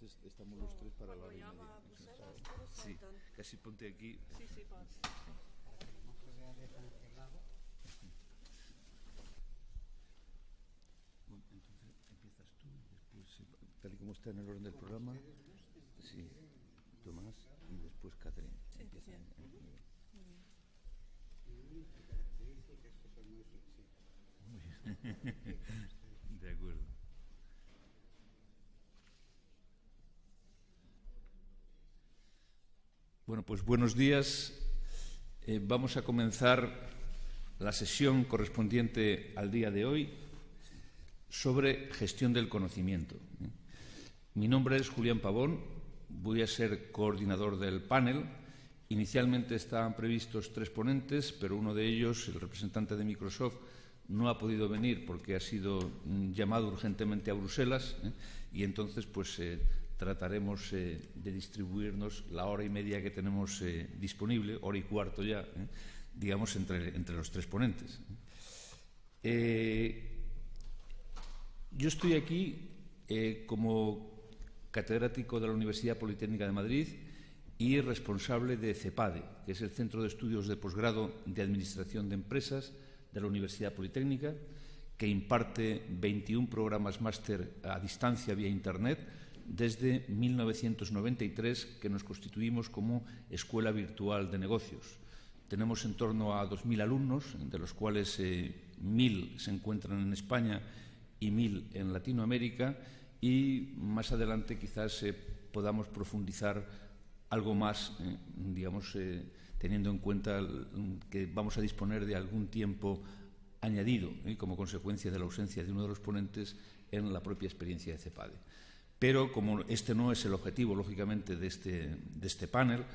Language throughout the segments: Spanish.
entonces estamos los tres para la hora y media. Sí, casi ponte aquí. Sí, sí, pon. Bueno, entonces empiezas tú, después, tal y como está en el orden del programa, sí, Tomás y después Catherine. Sí, Empieza. bien. Muy bien. De acuerdo. Bueno, pues buenos días. Vamos a comenzar la sesión correspondiente al día de hoy sobre gestión del conocimiento. Mi nombre es Julián Pavón, voy a ser coordinador del panel. Inicialmente estaban previstos 3 ponentes, pero uno de ellos, el representante de Microsoft, no ha podido venir porque ha sido llamado urgentemente a Bruselas, y entonces pues trataremos de distribuirnos la hora y media que tenemos disponible, hora y cuarto ya, digamos, entre los 3 ponentes. Yo estoy aquí como catedrático de la Universidad Politécnica de Madrid y responsable de CEPADE, que es el Centro de Estudios de Posgrado de Administración de Empresas de la Universidad Politécnica, que imparte 21 programas máster a distancia vía Internet desde 1993, que nos constituimos como Escuela Virtual de Negocios. Tenemos en torno a 2.000 alumnos, de los cuales 1.000 se encuentran en España y 1.000 en Latinoamérica, y más adelante quizás podamos profundizar algo más, digamos, teniendo en cuenta que vamos a disponer de algún tiempo añadido como consecuencia de la ausencia de uno de los ponentes en la propia experiencia de CEPADE. Pero como este no es el objetivo, lógicamente, de este panel,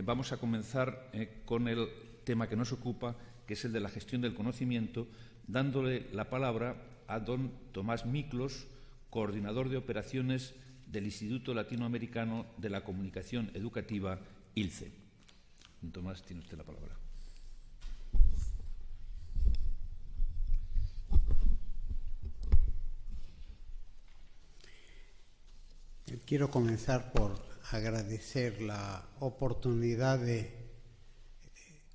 vamos a comenzar con el tema que nos ocupa, que es el de la gestión del conocimiento, dándole la palabra a don Tomás Miklos, coordinador de operaciones del Instituto Latinoamericano de la Comunicación Educativa, ILCE. Don Tomás, tiene usted la palabra. Quiero comenzar por agradecer la oportunidad de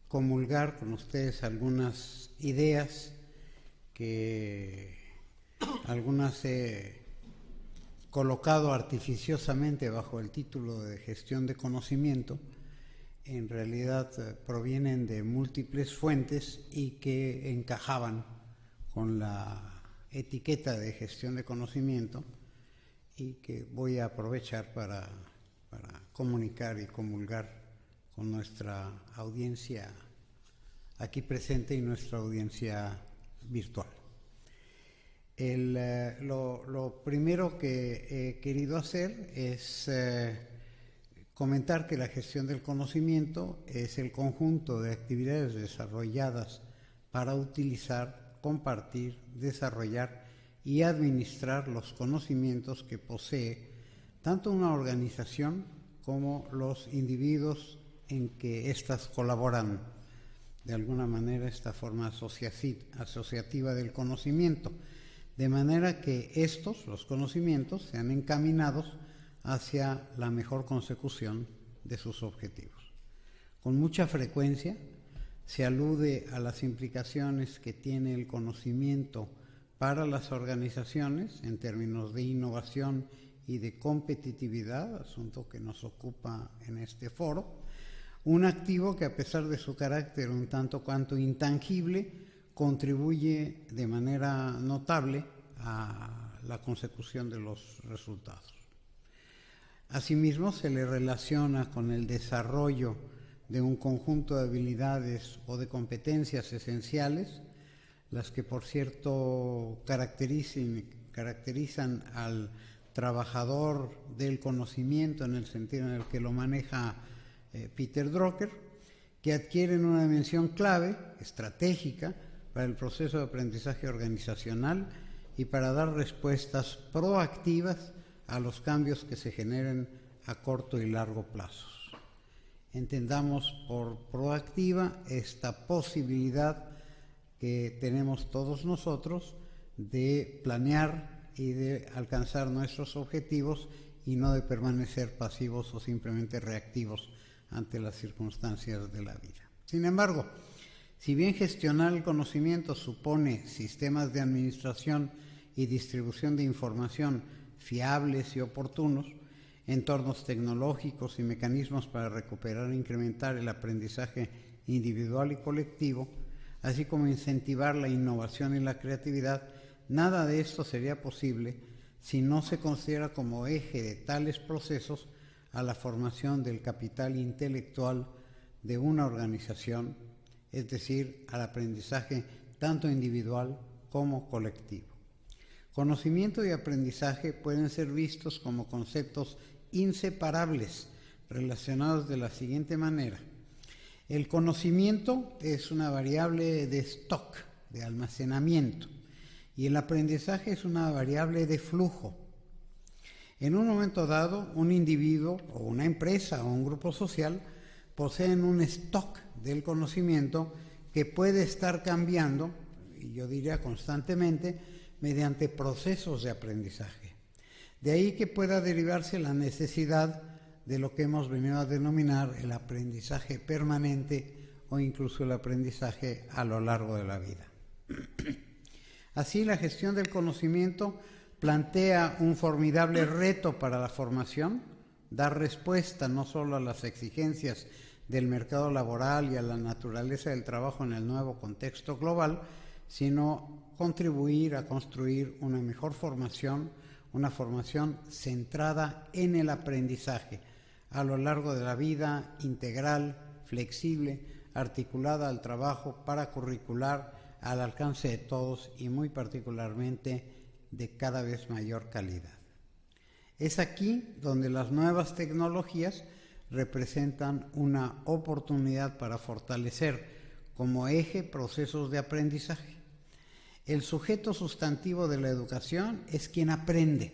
comulgar con ustedes algunas ideas que algunas he colocado artificiosamente bajo el título de gestión de conocimiento. En realidad provienen de múltiples fuentes y que encajaban con la etiqueta de gestión de conocimiento, y que voy a aprovechar para comunicar y comulgar con nuestra audiencia aquí presente y nuestra audiencia virtual. Lo primero que he querido hacer es comentar que la gestión del conocimiento es el conjunto de actividades desarrolladas para utilizar, compartir, desarrollar y administrar los conocimientos que posee tanto una organización como los individuos en que éstas colaboran. De alguna manera, esta forma asociativa del conocimiento, de manera que los conocimientos, sean encaminados hacia la mejor consecución de sus objetivos. Con mucha frecuencia se alude a las implicaciones que tiene el conocimiento para las organizaciones en términos de innovación y de competitividad, asunto que nos ocupa en este foro, un activo que, a pesar de su carácter un tanto cuanto intangible, contribuye de manera notable a la consecución de los resultados. Asimismo, se le relaciona con el desarrollo de un conjunto de habilidades o de competencias esenciales, las que, por cierto, caracterizan al trabajador del conocimiento en el sentido en el que lo maneja Peter Drucker, que adquieren una dimensión clave, estratégica, para el proceso de aprendizaje organizacional y para dar respuestas proactivas a los cambios que se generen a corto y largo plazos. Entendamos por proactiva esta posibilidad que tenemos todos nosotros de planear y de alcanzar nuestros objetivos y no de permanecer pasivos o simplemente reactivos ante las circunstancias de la vida. Sin embargo, si bien gestionar el conocimiento supone sistemas de administración y distribución de información fiables y oportunos, entornos tecnológicos y mecanismos para recuperar e incrementar el aprendizaje individual y colectivo, así como incentivar la innovación y la creatividad, nada de esto sería posible si no se considera como eje de tales procesos a la formación del capital intelectual de una organización, es decir, al aprendizaje tanto individual como colectivo. Conocimiento y aprendizaje pueden ser vistos como conceptos inseparables, relacionados de la siguiente manera. El conocimiento es una variable de stock, de almacenamiento, y el aprendizaje es una variable de flujo. En un momento dado, un individuo o una empresa o un grupo social poseen un stock del conocimiento que puede estar cambiando, y yo diría constantemente, mediante procesos de aprendizaje. De ahí que pueda derivarse la necesidad de lo que hemos venido a denominar el aprendizaje permanente o incluso el aprendizaje a lo largo de la vida. Así, la gestión del conocimiento plantea un formidable reto para la formación, dar respuesta no solo a las exigencias del mercado laboral y a la naturaleza del trabajo en el nuevo contexto global, sino contribuir a construir una mejor formación, una formación centrada en el aprendizaje a lo largo de la vida, integral, flexible, articulada al trabajo paracurricular al alcance de todos y muy particularmente de cada vez mayor calidad. Es aquí donde las nuevas tecnologías representan una oportunidad para fortalecer como eje procesos de aprendizaje. El sujeto sustantivo de la educación es quien aprende,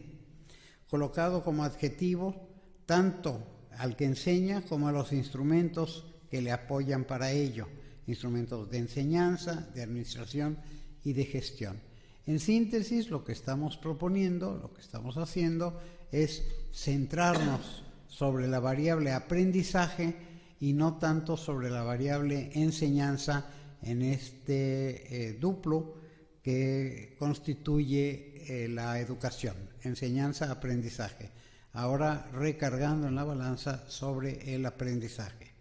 colocado como adjetivo tanto al que enseña como a los instrumentos que le apoyan para ello, instrumentos de enseñanza, de administración y de gestión. En síntesis, lo que estamos proponiendo, lo que estamos haciendo, es centrarnos sobre la variable aprendizaje y no tanto sobre la variable enseñanza en este duplo que constituye la educación, enseñanza-aprendizaje, ahora recargando en la balanza sobre el aprendizaje.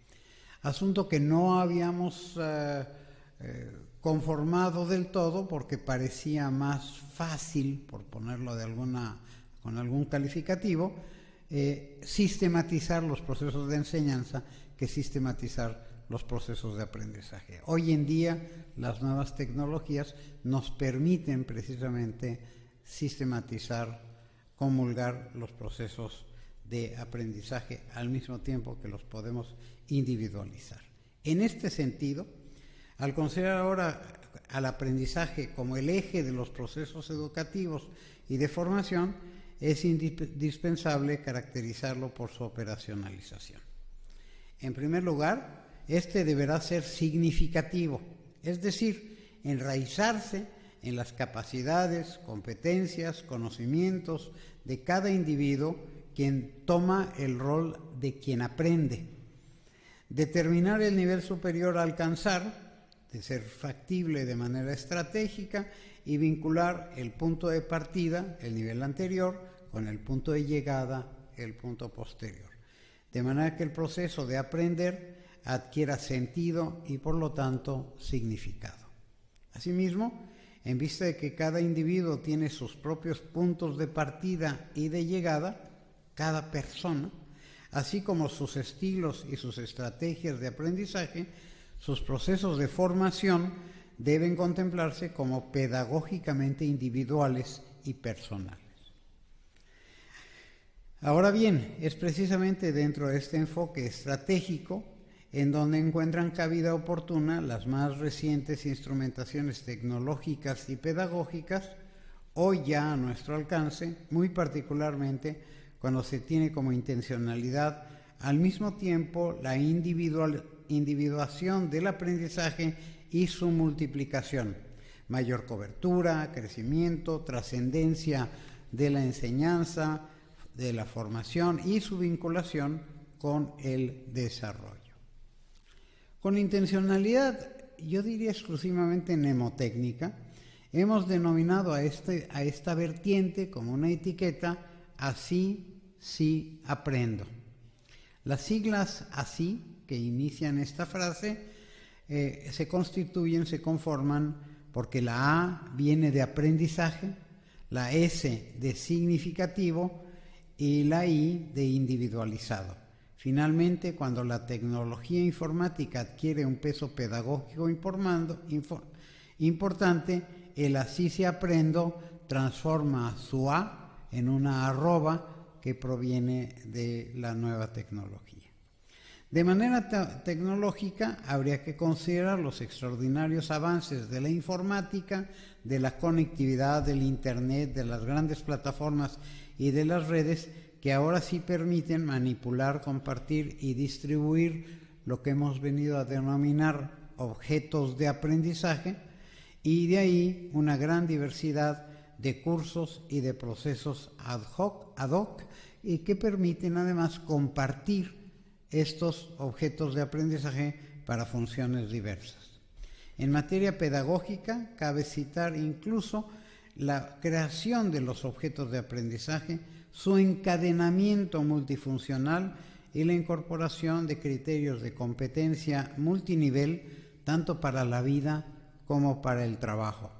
Asunto que no habíamos conformado del todo porque parecía más fácil, por ponerlo con algún calificativo, sistematizar los procesos de enseñanza que sistematizar los procesos de aprendizaje. Hoy en día las nuevas tecnologías nos permiten precisamente sistematizar, comulgar los procesos de aprendizaje al mismo tiempo que los podemos individualizar. En este sentido, al considerar ahora al aprendizaje como el eje de los procesos educativos y de formación, es indispensable caracterizarlo por su operacionalización. En primer lugar, este deberá ser significativo, es decir, enraizarse en las capacidades, competencias, conocimientos de cada individuo quien toma el rol de quien aprende. Determinar el nivel superior a alcanzar, de ser factible de manera estratégica, y vincular el punto de partida, el nivel anterior, con el punto de llegada, el punto posterior. De manera que el proceso de aprender adquiera sentido y por lo tanto significado. Asimismo, en vista de que cada individuo tiene sus propios puntos de partida y de llegada, cada persona, así como sus estilos y sus estrategias de aprendizaje, sus procesos de formación deben contemplarse como pedagógicamente individuales y personales. Ahora bien, es precisamente dentro de este enfoque estratégico en donde encuentran cabida oportuna las más recientes instrumentaciones tecnológicas y pedagógicas, hoy ya a nuestro alcance, muy particularmente cuando se tiene como intencionalidad al mismo tiempo la individuación del aprendizaje y su multiplicación, mayor cobertura, crecimiento, trascendencia de la enseñanza, de la formación y su vinculación con el desarrollo. Con intencionalidad, yo diría exclusivamente mnemotécnica, hemos denominado a esta vertiente como una etiqueta así, sí, aprendo. Las siglas así, que inician esta frase, se conforman porque la A viene de aprendizaje, la S de significativo y la I de individualizado. Finalmente, cuando la tecnología informática adquiere un peso pedagógico importante, el así se aprendo transforma su A en una arroba que proviene de la nueva tecnología. De manera tecnológica, habría que considerar los extraordinarios avances de la informática, de la conectividad, del Internet, de las grandes plataformas y de las redes que ahora sí permiten manipular, compartir y distribuir lo que hemos venido a denominar objetos de aprendizaje, y de ahí una gran diversidad de cursos y de procesos ad hoc y que permiten además compartir estos objetos de aprendizaje para funciones diversas. En materia pedagógica, cabe citar incluso la creación de los objetos de aprendizaje, su encadenamiento multifuncional y la incorporación de criterios de competencia multinivel, tanto para la vida como para el trabajo.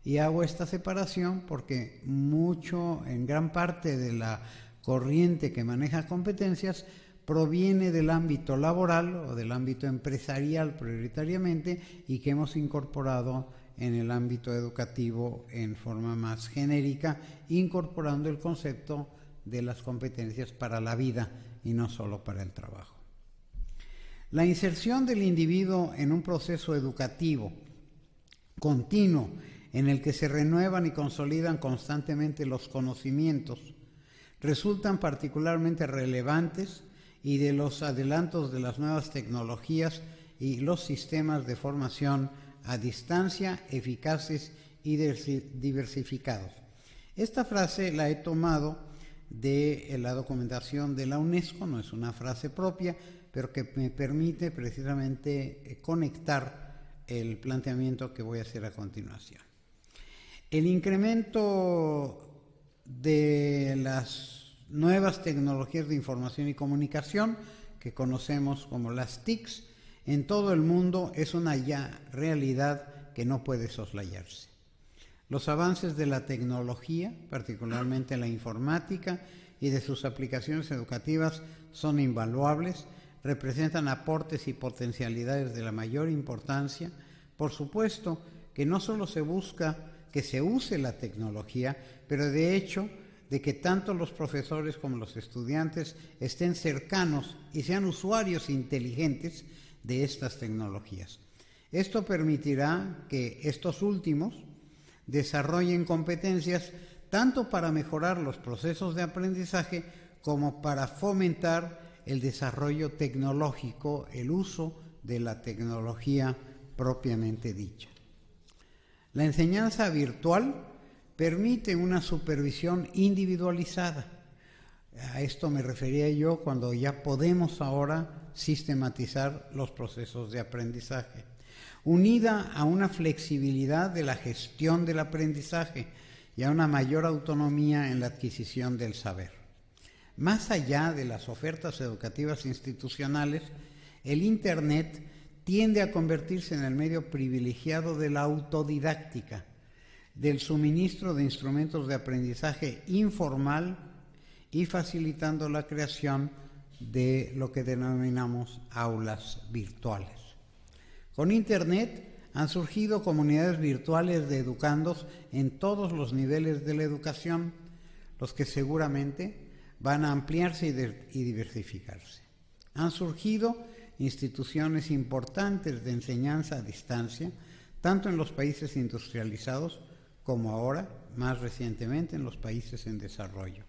Y hago esta separación porque en gran parte de la corriente que maneja competencias proviene del ámbito laboral o del ámbito empresarial prioritariamente, y que hemos incorporado en el ámbito educativo en forma más genérica, incorporando el concepto de las competencias para la vida y no solo para el trabajo. La inserción del individuo en un proceso educativo continuo en el que se renuevan y consolidan constantemente los conocimientos resultan particularmente relevantes, y de los adelantos de las nuevas tecnologías y los sistemas de formación a distancia eficaces y diversificados. Esta frase la he tomado de la documentación de la UNESCO, no es una frase propia, pero que me permite precisamente conectar el planteamiento que voy a hacer a continuación. El incremento de las nuevas tecnologías de información y comunicación, que conocemos como las TICs, en todo el mundo es una ya realidad que no puede soslayarse. Los avances de la tecnología, particularmente la informática y de sus aplicaciones educativas, son invaluables, representan aportes y potencialidades de la mayor importancia. Por supuesto que no solo se busca que se use la tecnología, pero de hecho de que tanto los profesores como los estudiantes estén cercanos y sean usuarios inteligentes de estas tecnologías. Esto permitirá que estos últimos desarrollen competencias tanto para mejorar los procesos de aprendizaje como para fomentar el desarrollo tecnológico, el uso de la tecnología propiamente dicha. La enseñanza virtual permite una supervisión individualizada. A esto me refería yo cuando ya podemos ahora sistematizar los procesos de aprendizaje, unida a una flexibilidad de la gestión del aprendizaje y a una mayor autonomía en la adquisición del saber. Más allá de las ofertas educativas institucionales, el Internet tiende a convertirse en el medio privilegiado de la autodidáctica, del suministro de instrumentos de aprendizaje informal y facilitando la creación de lo que denominamos aulas virtuales. Con Internet han surgido comunidades virtuales de educandos en todos los niveles de la educación, los que seguramente van a ampliarse y diversificarse. Han surgido instituciones importantes de enseñanza a distancia, tanto en los países industrializados como ahora, más recientemente, en los países en desarrollo.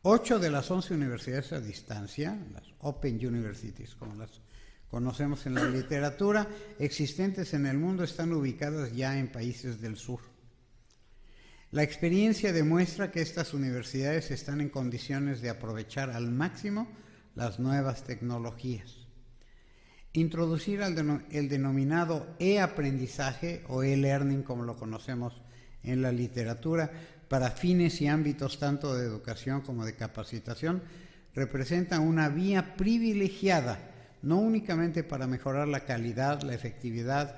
8 de las 11 universidades a distancia, las Open Universities, como las conocemos en la literatura, existentes en el mundo, están ubicadas ya en países del sur. La experiencia demuestra que estas universidades están en condiciones de aprovechar al máximo las nuevas tecnologías. Introducir el denominado e-aprendizaje o e-learning, como lo conocemos en la literatura, para fines y ámbitos tanto de educación como de capacitación, representa una vía privilegiada, no únicamente para mejorar la calidad, la efectividad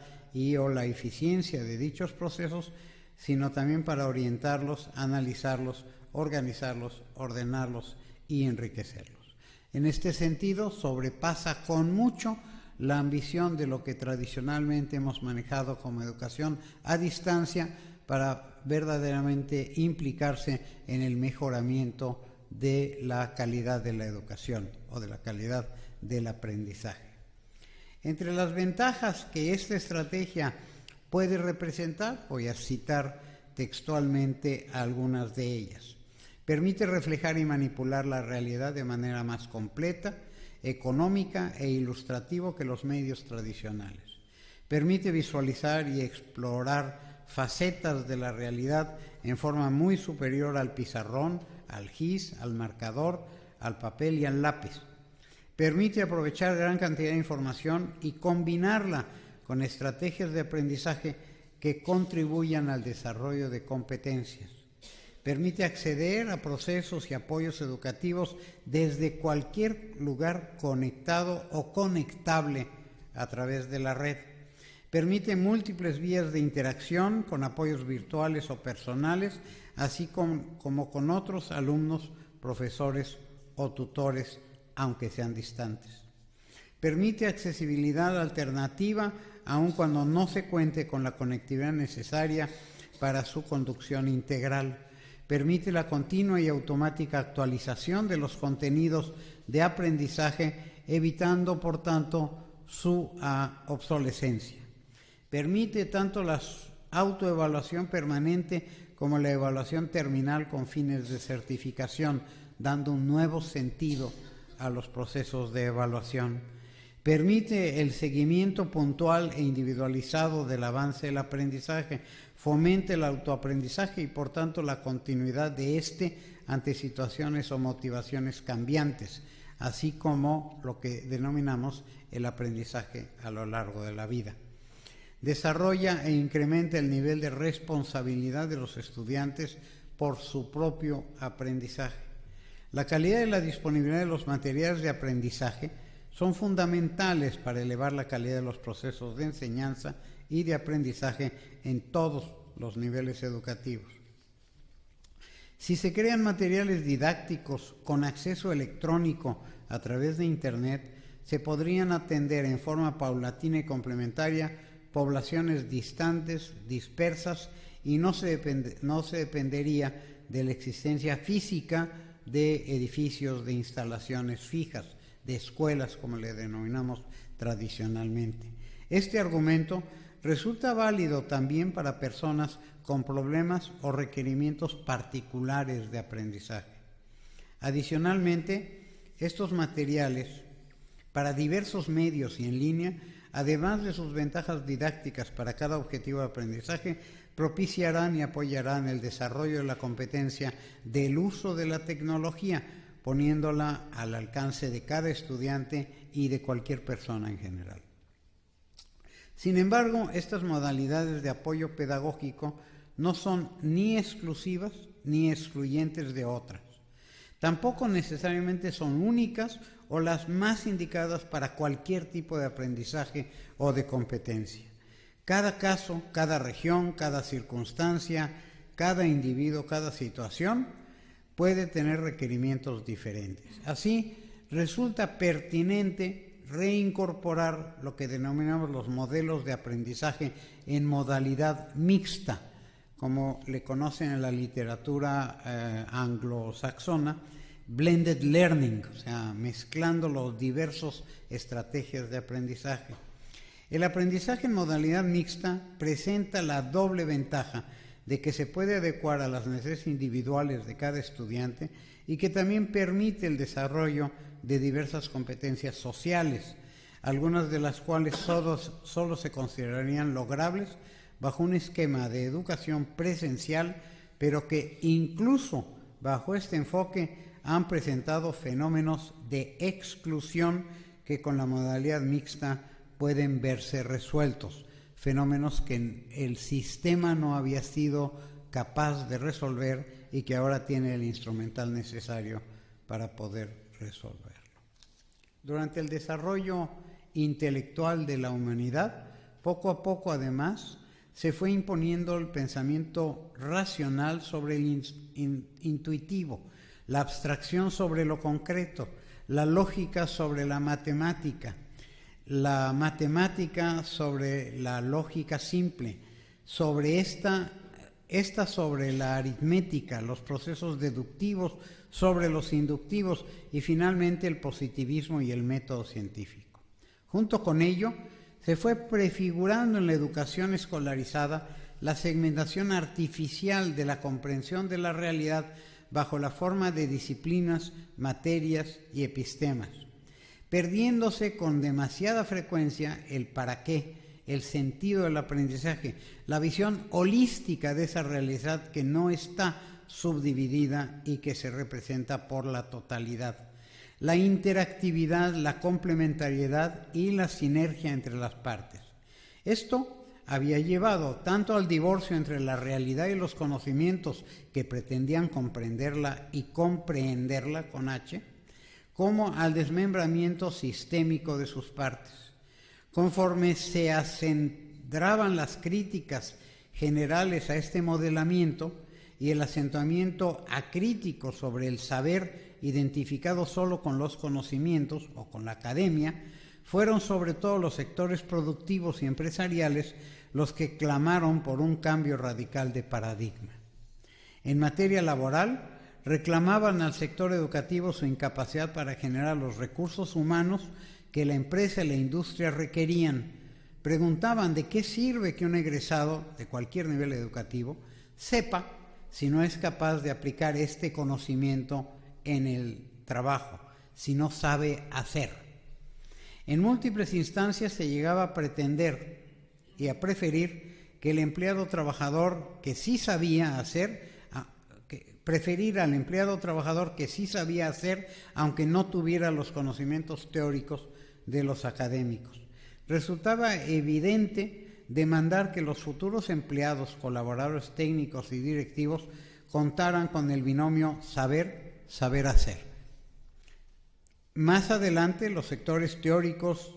o la eficiencia de dichos procesos, sino también para orientarlos, analizarlos, organizarlos, ordenarlos y enriquecerlos. En este sentido, sobrepasa con mucho la ambición de lo que tradicionalmente hemos manejado como educación a distancia para verdaderamente implicarse en el mejoramiento de la calidad de la educación o de la calidad del aprendizaje. Entre las ventajas que esta estrategia puede representar, voy a citar textualmente algunas de ellas. Permite reflejar y manipular la realidad de manera más completa, económica e ilustrativo que los medios tradicionales. Permite visualizar y explorar facetas de la realidad en forma muy superior al pizarrón, al gis, al marcador, al papel y al lápiz. Permite aprovechar gran cantidad de información y combinarla con estrategias de aprendizaje que contribuyan al desarrollo de competencias. Permite acceder a procesos y apoyos educativos desde cualquier lugar conectado o conectable a través de la red. Permite múltiples vías de interacción con apoyos virtuales o personales, así como con otros alumnos, profesores o tutores, aunque sean distantes. Permite accesibilidad alternativa, aun cuando no se cuente con la conectividad necesaria para su conducción integral. Permite la continua y automática actualización de los contenidos de aprendizaje, evitando, por tanto, su obsolescencia. Permite tanto la autoevaluación permanente como la evaluación terminal con fines de certificación, dando un nuevo sentido a los procesos de evaluación. Permite el seguimiento puntual e individualizado del avance del aprendizaje, fomenta el autoaprendizaje y por tanto la continuidad de éste ante situaciones o motivaciones cambiantes, así como lo que denominamos el aprendizaje a lo largo de la vida. Desarrolla e incrementa el nivel de responsabilidad de los estudiantes por su propio aprendizaje. La calidad y la disponibilidad de los materiales de aprendizaje son fundamentales para elevar la calidad de los procesos de enseñanza y de aprendizaje en todos los niveles educativos. Si se crean materiales didácticos con acceso electrónico a través de Internet, se podrían atender en forma paulatina y complementaria poblaciones distantes, dispersas, y no se dependería de la existencia física de edificios, de instalaciones fijas, de escuelas, como le denominamos tradicionalmente. Este argumento resulta válido también para personas con problemas o requerimientos particulares de aprendizaje. Adicionalmente, estos materiales, para diversos medios y en línea, además de sus ventajas didácticas para cada objetivo de aprendizaje, propiciarán y apoyarán el desarrollo de la competencia del uso de la tecnología, poniéndola al alcance de cada estudiante y de cualquier persona en general. Sin embargo, estas modalidades de apoyo pedagógico no son ni exclusivas ni excluyentes de otras. Tampoco necesariamente son únicas o las más indicadas para cualquier tipo de aprendizaje o de competencia. Cada caso, cada región, cada circunstancia, cada individuo, cada situación puede tener requerimientos diferentes. Así, resulta pertinente reincorporar lo que denominamos los modelos de aprendizaje en modalidad mixta, como le conocen en la literatura anglosaxona, blended learning, o sea, mezclando los diversos estrategias de aprendizaje. El aprendizaje en modalidad mixta presenta la doble ventaja de que se puede adecuar a las necesidades individuales de cada estudiante y que también permite el desarrollo de diversas competencias sociales, algunas de las cuales solo se considerarían logrables bajo un esquema de educación presencial, pero que incluso bajo este enfoque han presentado fenómenos de exclusión que con la modalidad mixta pueden verse resueltos, fenómenos que el sistema no había sido capaz de resolver y que ahora tiene el instrumental necesario para poder resolverlo. Durante el desarrollo intelectual de la humanidad, poco a poco además se fue imponiendo el pensamiento racional sobre el intuitivo, la abstracción sobre lo concreto, la lógica sobre la matemática sobre la lógica simple, sobre esta sobre la aritmética, los procesos deductivos sobre los inductivos y finalmente el positivismo y el método científico. Junto con ello, se fue prefigurando en la educación escolarizada la segmentación artificial de la comprensión de la realidad bajo la forma de disciplinas, materias y epistemas, perdiéndose con demasiada frecuencia el para qué, el sentido del aprendizaje, la visión holística de esa realidad que no está subdividida y que se representa por la totalidad, la interactividad, la complementariedad y la sinergia entre las partes. Esto había llevado tanto al divorcio entre la realidad y los conocimientos que pretendían comprenderla y comprehenderla con H, como al desmembramiento sistémico de sus partes. Conforme se acendraban las críticas generales a este modelamiento y el acentuamiento acrítico sobre el saber identificado solo con los conocimientos o con la academia, fueron sobre todo los sectores productivos y empresariales los que clamaron por un cambio radical de paradigma. En materia laboral, reclamaban al sector educativo su incapacidad para generar los recursos humanos que la empresa y la industria requerían. Preguntaban de qué sirve que un egresado de cualquier nivel educativo sepa si no es capaz de aplicar este conocimiento en el trabajo, si no sabe hacer. En múltiples instancias se llegaba a pretender y a preferir que el empleado trabajador que sí sabía hacer, preferir al empleado trabajador que sí sabía hacer, aunque no tuviera los conocimientos teóricos de los académicos. Resultaba evidente demandar que los futuros empleados, colaboradores técnicos y directivos contaran con el binomio saber hacer. Más adelante, los sectores teóricos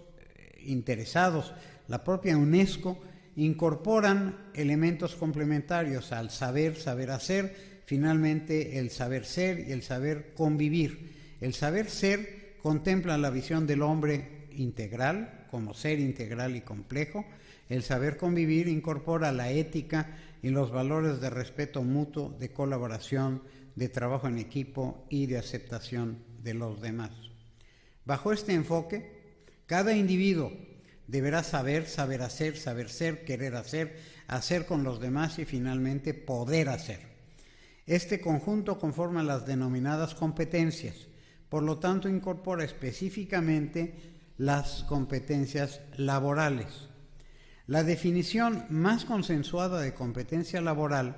interesados, la propia UNESCO, incorporan elementos complementarios al saber hacer, finalmente el saber ser y el saber convivir. El saber ser contempla la visión del hombre integral, como ser integral y complejo. El saber convivir incorpora la ética y los valores de respeto mutuo, de colaboración, de trabajo en equipo y de aceptación de los demás. Bajo este enfoque, cada individuo deberá saber hacer, saber ser, querer hacer, hacer con los demás y finalmente poder hacer. Este conjunto conforma las denominadas competencias, por lo tanto incorpora específicamente las competencias laborales. La definición más consensuada de competencia laboral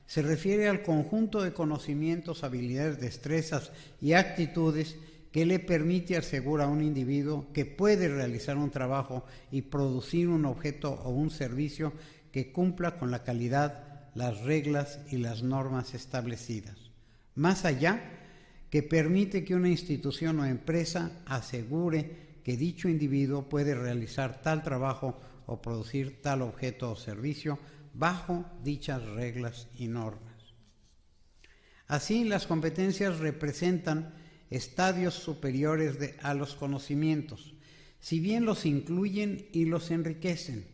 se refiere al conjunto de conocimientos, habilidades, destrezas y actitudes que le permite asegurar a un individuo que puede realizar un trabajo y producir un objeto o un servicio que cumpla con la calidad, las reglas y las normas establecidas. Más allá, que permite que una institución o empresa asegure que dicho individuo puede realizar tal trabajo o producir tal objeto o servicio bajo dichas reglas y normas. Así, las competencias representan estadios superiores a los conocimientos, si bien los incluyen y los enriquecen.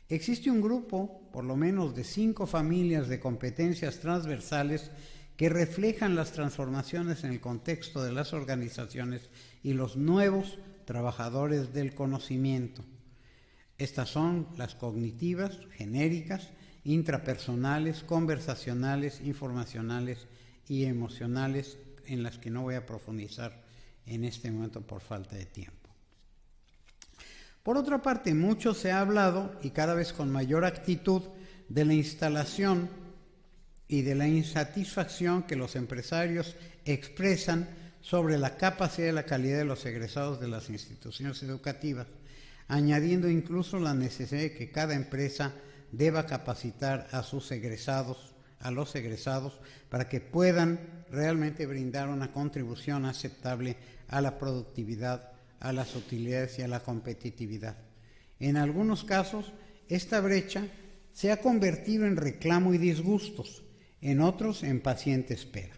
Existe un grupo, por lo menos de 5 familias de competencias transversales que reflejan las transformaciones en el contexto de las organizaciones y los nuevos trabajadores del conocimiento. Estas son las cognitivas, genéricas, intrapersonales, conversacionales, informacionales y emocionales, en las que no voy a profundizar en este momento por falta de tiempo. Por otra parte, mucho se ha hablado, y cada vez con mayor actitud, de la instalación y de la insatisfacción que los empresarios expresan sobre la capacidad y la calidad de los egresados de las instituciones educativas, añadiendo incluso la necesidad de que cada empresa deba capacitar a los egresados, para que puedan realmente brindar una contribución aceptable a la productividad, a las utilidades y a la competitividad. En algunos casos, esta brecha se ha convertido en reclamo y disgustos, en otros en paciente espera.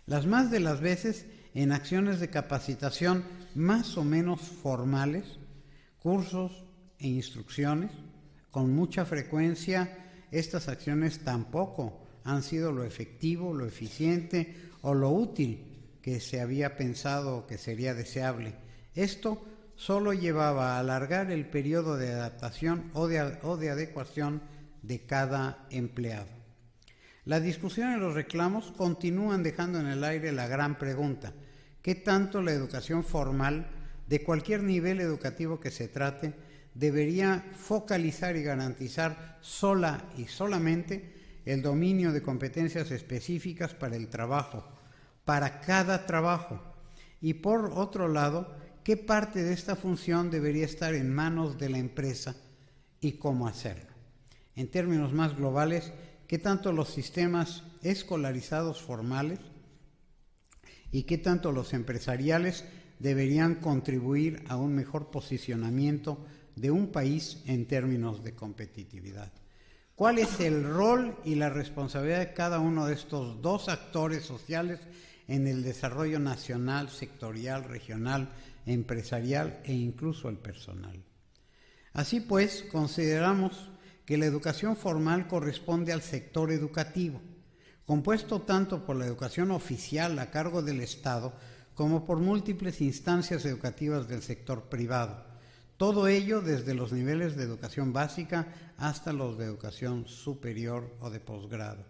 Las más de las veces en acciones de capacitación más o menos formales, cursos e instrucciones. Con mucha frecuencia estas acciones tampoco han sido lo efectivo, lo eficiente o lo útil que se había pensado o que sería deseable. Esto solo llevaba a alargar el periodo de adaptación o de adecuación de cada empleado. La discusión y los reclamos continúan dejando en el aire la gran pregunta: ¿qué tanto la educación formal, de cualquier nivel educativo que se trate, debería focalizar y garantizar sola y solamente el dominio de competencias específicas para el trabajo, para cada trabajo? Y por otro lado, ¿qué parte de esta función debería estar en manos de la empresa y cómo hacerlo? En términos más globales, ¿qué tanto los sistemas escolarizados formales y qué tanto los empresariales deberían contribuir a un mejor posicionamiento de un país en términos de competitividad? ¿Cuál es el rol y la responsabilidad de cada uno de estos dos actores sociales en el desarrollo nacional, sectorial, regional, empresarial e incluso el personal? Así pues, consideramos que la educación formal corresponde al sector educativo, compuesto tanto por la educación oficial a cargo del Estado como por múltiples instancias educativas del sector privado. Todo ello desde los niveles de educación básica hasta los de educación superior o de posgrado.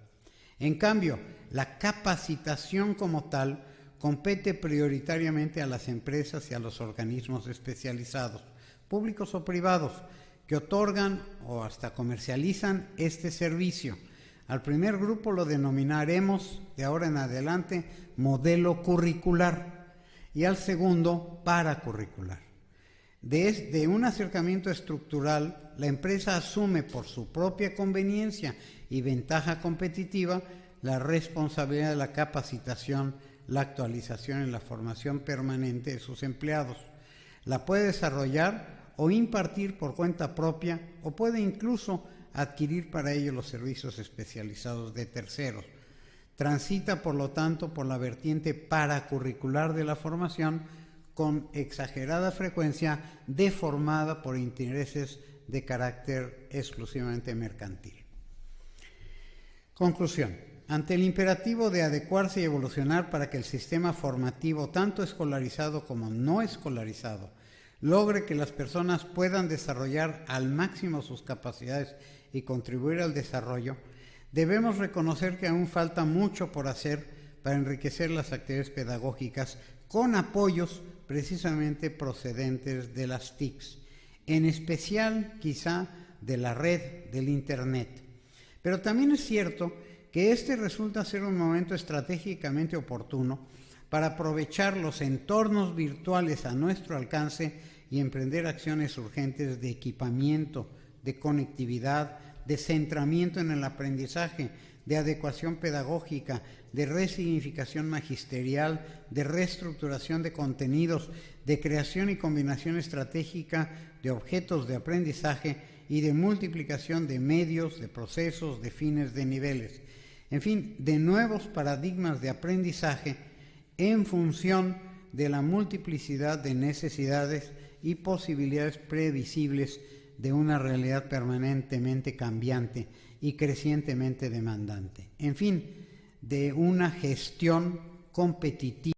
En cambio, la capacitación como tal compete prioritariamente a las empresas y a los organismos especializados, públicos o privados, que otorgan o hasta comercializan este servicio. Al primer grupo lo denominaremos de ahora en adelante modelo curricular y al segundo paracurricular. Desde un acercamiento estructural, la empresa asume por su propia conveniencia y ventaja competitiva la responsabilidad de la capacitación, la actualización y la formación permanente de sus empleados. La puede desarrollar o impartir por cuenta propia o puede incluso adquirir para ello los servicios especializados de terceros. Transita, por lo tanto, por la vertiente paracurricular de la formación, con exagerada frecuencia deformada por intereses de carácter exclusivamente mercantil. Conclusión. Ante el imperativo de adecuarse y evolucionar para que el sistema formativo, tanto escolarizado como no escolarizado, logre que las personas puedan desarrollar al máximo sus capacidades y contribuir al desarrollo, debemos reconocer que aún falta mucho por hacer para enriquecer las actividades pedagógicas con apoyos precisamente procedentes de las TICs, en especial quizá de la red del Internet. Pero también es cierto que este resulta ser un momento estratégicamente oportuno para aprovechar los entornos virtuales a nuestro alcance y emprender acciones urgentes de equipamiento, de conectividad, de centramiento en el aprendizaje, de adecuación pedagógica, de resignificación magisterial, de reestructuración de contenidos, de creación y combinación estratégica de objetos de aprendizaje y de multiplicación de medios, de procesos, de fines, de niveles. En fin, de nuevos paradigmas de aprendizaje en función de la multiplicidad de necesidades y posibilidades previsibles de una realidad permanentemente cambiante y crecientemente demandante. En fin, de una gestión competitiva